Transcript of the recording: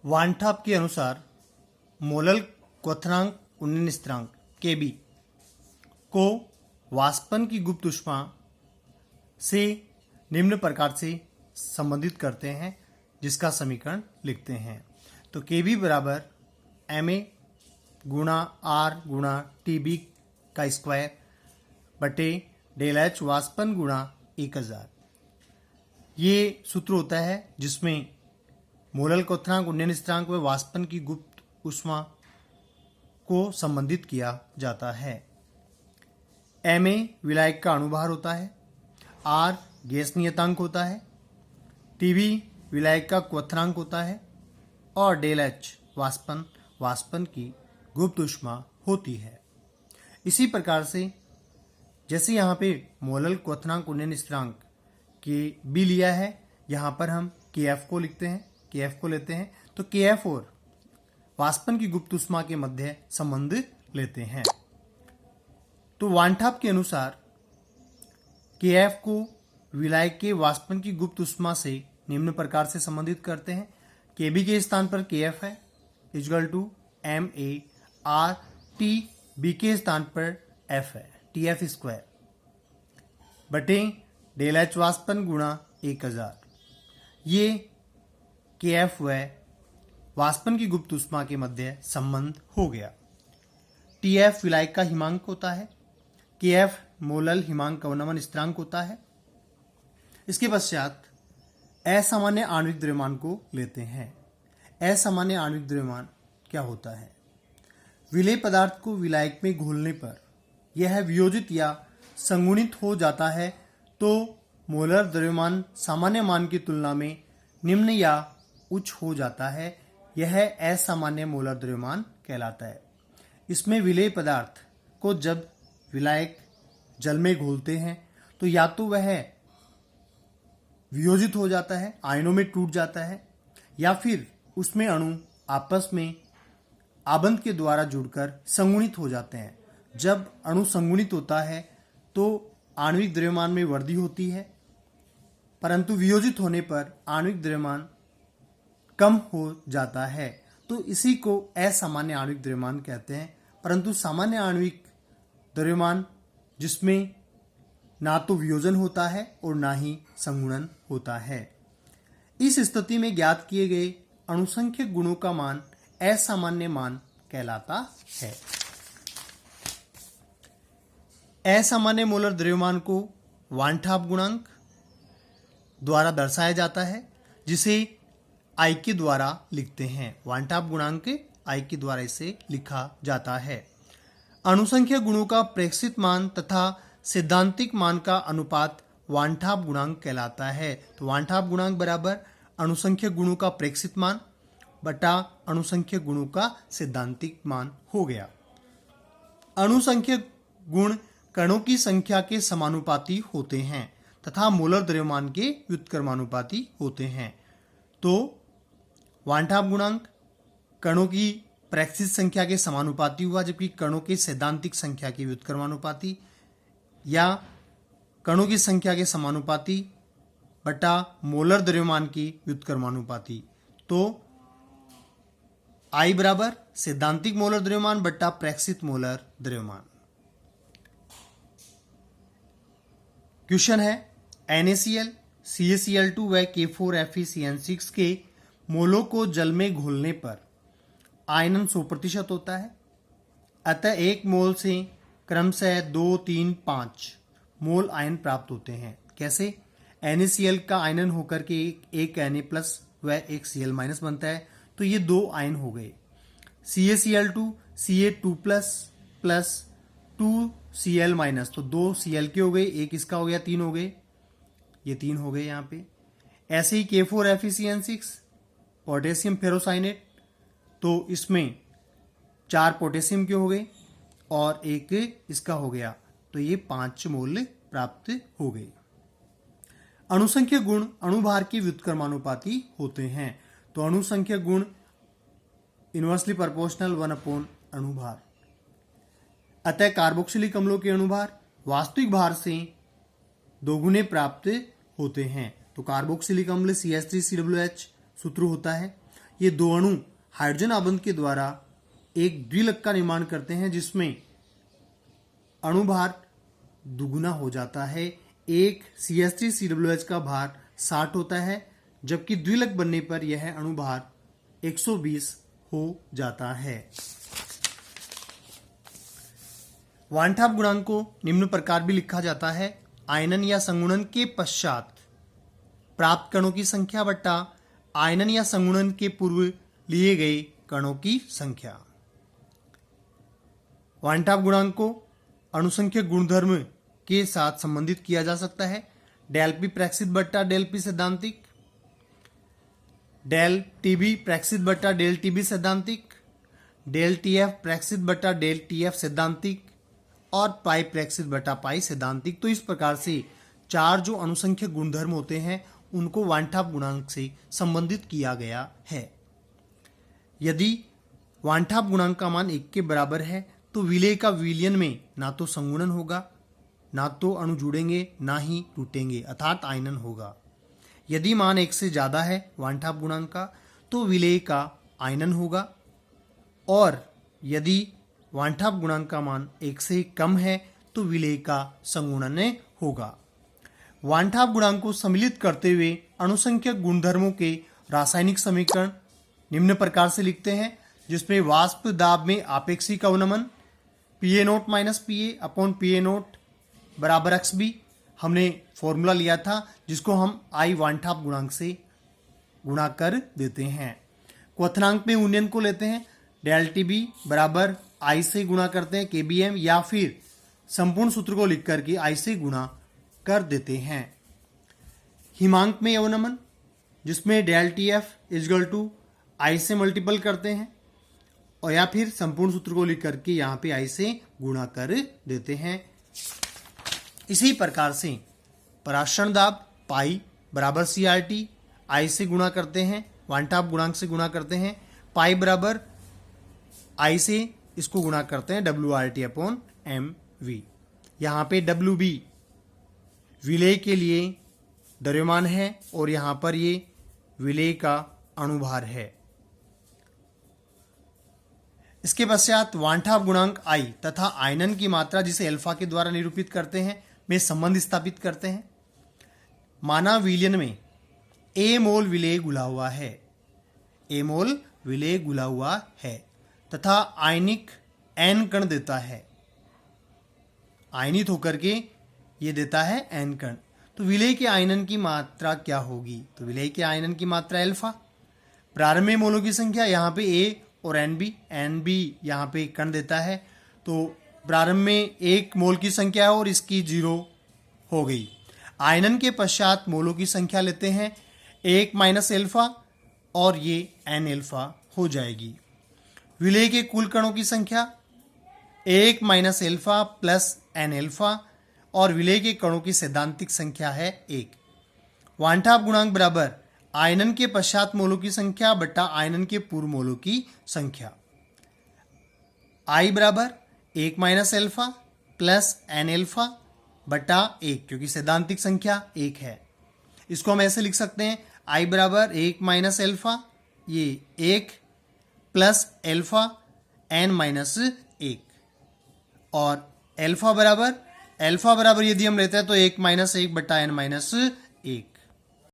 वानठाप के अनुसार मोलल क्वथनांक उन्नयन स्थिरांक Kb को वाष्पन की गुप्त ऊष्मा से निम्न प्रकार से संबंधित करते हैं, जिसका समीकरण लिखते हैं। तो Kb बराबर Ma गुणा R गुणा Tb का स्क्वायर बटे डेल H वाष्पन गुणा 1000। ये सूत्र होता है जिसमें मोलल क्वथनांक उन्नयन स्थिरांक व वाष्पन की गुप्त ऊष्मा को संबंधित किया जाता है। Ma विलायक का अणुभार होता है, R गैस नियतांक होता है, Tb विलायक का क्वथनांक होता है और डेल H वाष्पन की गुप्त ऊष्मा होती है। इसी प्रकार से जैसे यहाँ पे मोलल क्वथनांक उन्नयन स्थिरांक Kb लिया है, यहाँ पर हम Kf को लेते हैं, तो Kf और वाष्पन की गुप्त ऊष्मा के मध्य संबंध लेते हैं। तो वानठाप के अनुसार Kf को विलायक के वाष्पन की गुप्त ऊष्मा से निम्न प्रकार से संबंधित करते हैं। Kb के स्थान पर Kf है equal to Ma R Tb के स्थान पर F है Tf स्क्वायर बटे डेल H वाष्पन गुणा 1000। ये Kf व वाष्पन की गुप्त ऊष्मा के मध्य संबंध हो गया। Tf विलायक का हिमांक होता है, Kf मोलल हिमांक अवनमन स्थिरांक होता है। इसके पश्चात असामान्य आणविक द्रव्यमान को लेते हैं। असामान्य आणविक द्रव्यमान क्या होता है? विलेय पदार्थ को विलायक में घोलने पर यह वियोजित या संगुणित हो जाता है तो मोलर द्रव्यमान सामान्य मान की तुलना में निम्न या उच्च हो जाता है। यह असामान्य मोलर द्रव्यमान कहलाता है। इसमें विलेय पदार्थ को जब विलायक जल में घोलते हैं तो या तो वह वियोजित हो जाता है, आयनों में टूट जाता है, या फिर उसमें अणु आपस में आबंध के द्वारा जुड़कर संगुणित हो जाते हैं। जब अणु संगुणित होता है तो आणविक द्रव्यमान में वृद्धि होती है, परंतु वियोजित होने पर आणविक द्रव्यमान कम हो जाता है, तो इसी को असामान्य आणविक द्रव्यमान कहते हैं। परंतु सामान्य आणविक द्रव्यमान जिसमें ना तो वियोजन होता है और ना ही संगुणन होता है। इस स्थिति में ज्ञात किए गए अणुसंख्यक गुणों का मान असामान्य मान कहलाता है। असामान्य मोलर द्रव्यमान को वानठाप गुणांक द्वारा दर्शाया जाता है, जिसे I के द्वारा लिखते हैं। वानठाप गुणांक I के द्वारा इसे लिखा जाता है। अणुसंख्यक गुणों का प्रेक्षित मान तथा सैद्धांतिक मान का अनुपात वानठाप गुणांक कहलाता है। तो वानठाप गुणांक बराबर अणुसंख्यक गुणों का प्रेक्षित मान बटा अणुसंख्यक गुणों का सैद्धांतिक मान हो गया। अणुसंख्यक गुण कणों की संख्या के समानुपाती होते हैं तथा मोलर द्रव्यमान के व्युत्क्रमानुपाती होते हैं। तो वानठाप गुणांक कणों की प्रेक्षित संख्या के समानुपाती हुआ, जबकि कणों की सैद्धांतिक संख्या के व्युत्क्रमानुपाती या कणों की संख्या के समानुपाती बटा मोलर द्रव्यमान की व्युत्क्रमानुपाती। तो I बराबर सैद्धांतिक मोलर द्रव्यमान बटा प्रेक्षित मोलर द्रव्यमान। क्वेश्चन है NaCl, CaCl2 व K4FeCN6 के मोलों को जल में घोलने पर आयनन 100% होता है। अतः एक मोल से क्रमशः 2, 3, 5 मोल आयन प्राप्त होते हैं। कैसे? NaCl का आयनन होकर के एक Na प्लस व एक Cl माइनस बनता है, तो ये 2 आयन हो गए। CaCl2 Ca2 plus plus 2 Cl minus, तो 2 Cl के हो गए, एक इसका हो गया, 3 हो गए, ये 3 हो गए यहाँ पे। ऐसे ही K4FeCN6 पोटेशियम फेरोसाइनेट, तो इसमें 4 पोटेशियम के हो गए और एक इसका हो गया, तो ये 5 मोल प्राप्त हो गए। अणुसंख्यक गुण अणुभार के व्युत्क्रमानुपाती होते हैं। तो अणुसंख्यक गुण इनवर्सली प्रोपोर्शनल 1 अणुभार। अतः कार्बोक्सिलिक अम्लों के अणुभार वास्तविक भार से दोगुने प्राप्त होते हैं। तो कार्बोक्सिलिक अम्ल CH3COOH सूत्र होता है। ये दो अणु हाइड्रोजन आबंध के द्वारा एक द्विलक का निर्माण करते हैं जिसमें अणुभार दुगुना हो जाता है। एक CH3COOH का भार 60 होता है, जबकि द्विलक बनने पर यह अणुभार 120 हो जाता है। वान ठाप गुणांक को निम्न प्रकार भी लिखा जाता है: आयनन या संगुणन के पश्चात प्राप्त कणों की संख्या बट्टा आयनन या संगुणन के पूर्व लिए गए कणों की संख्या। वान ठाप गुणांक को अणुसंख्यक गुणधर्म के साथ संबंधित किया जा सकता है: डेल पी प्रेक्षित बट्टा डेल पी सैद्धांतिक, डेल टीबी प्रेक्षित बट्टा डेल टीबी सैद्धांतिक, डेल टीएफ प्रेक्षित बट्टा डेल टीएफ सैद्धांतिक और पाई प्रेक्षित बट्टा पाई सैद्धांतिक। तो इस प्रकार से चार जो अणुसंख्यक गुणधर्म होते हैं उनको वान ठाप गुणांक से संबंधित किया गया है। यदि वान ठाप गुणांक का मान 1 के बराबर है तो विलेय का विलयन में ना तो संगुणन होगा, ना तो अणु जुड़ेंगे, ना ही टूटेंगे, अर्थात आयनन होगा। यदि मान 1 से ज्यादा है वान ठाप गुणांक का तो विलेय का आयनन होगा, और यदि वान ठाप गुणांक का मान 1 से कम है तो विलेय का संगुणन होगा। वान ठाप गुणांक को सम्मिलित करते हुए अणुसंख्यक गुणधर्मों के रासायनिक समीकरण निम्न प्रकार से लिखते हैं, जिसमें वाष्प दाब में आपेक्षिक अवनमन PA0 minus PA upon PA0 बराबर XB हमने फॉर्मूला लिया था, जिसको हम I वान ठाप गुणांक से गुणा कर देते हैं। क्वथनांक में उन्नयन को लेते हैं, डेल TB बराबर I से गुणा करते हैं KBM, या फिर संपूर्ण सूत्र को लिख करके I से गुणा कर देते हैं। हिमांक में अवनमन, जिसमें del TF is equal to I से मल्टीपल करते हैं, और या फिर संपूर्ण सूत्र को लिख करके यहाँ पे I से गुणा कर देते हैं। इसी प्रकार से पराशरण दाब पाई बराबर CRT I से गुणा करते हैं, वान ठाप गुणांक से गुणा करते हैं, पाई बराबर I से इसको गुणा करते हैं WRT अपॉन MV। यहाँ पे WB विलेय के लिए द्रव्यमान है और यहाँ पर ये विलेय का अणुभार है। इसके पश्चात वान ठाप गुणांक I तथा आयनन की मात्रा जिसे अल्फा के द्वारा निरूपित करते हैं में संबंध स्थापित करते हैं। माना विलयन में A मोल विलेय घुला हुआ है, A मोल विलेय घुला हुआ है तथा आयनिक N कण देता है, आयनित होकर के ये देता है N कण। तो विलेय के आयनन की मात्रा क्या होगी? तो विलेय के आयनन की मात्रा अल्फा। प्रारंभ में मोलों की संख्या यहाँ पे A और NB यहाँ पे कण देता है, तो प्रारंभ में 1 मोल की संख्या है और इसकी 0 हो गई। आयनन के पश्चात मोलों की संख्या लेते हैं 1 माइनस अल्फा और ये N अल्फा हो जाएगी। विलेय के कुल कणों की संख्या 1 minus alpha plus N alpha, और विलेय के कणों की सैद्धांतिक संख्या है 1। वान ठाप गुणांक बराबर आयनन के पश्चात मोलों की संख्या बट्टा आयनन के पूर्व मोलों की संख्या। I बराबर 1 minus alpha plus N alpha बट्टा 1, क्योंकि सैद्धांतिक संख्या 1 है। इसको हम ऐसे लिख सकते हैं, I बराबर 1 माइनस अल्फा ये 1 प्लस अल्फा N माइनस 1, और अल्फा बराबर यदि हम लेते हैं तो 1 माइनस 1 बट्टा N माइनस 1।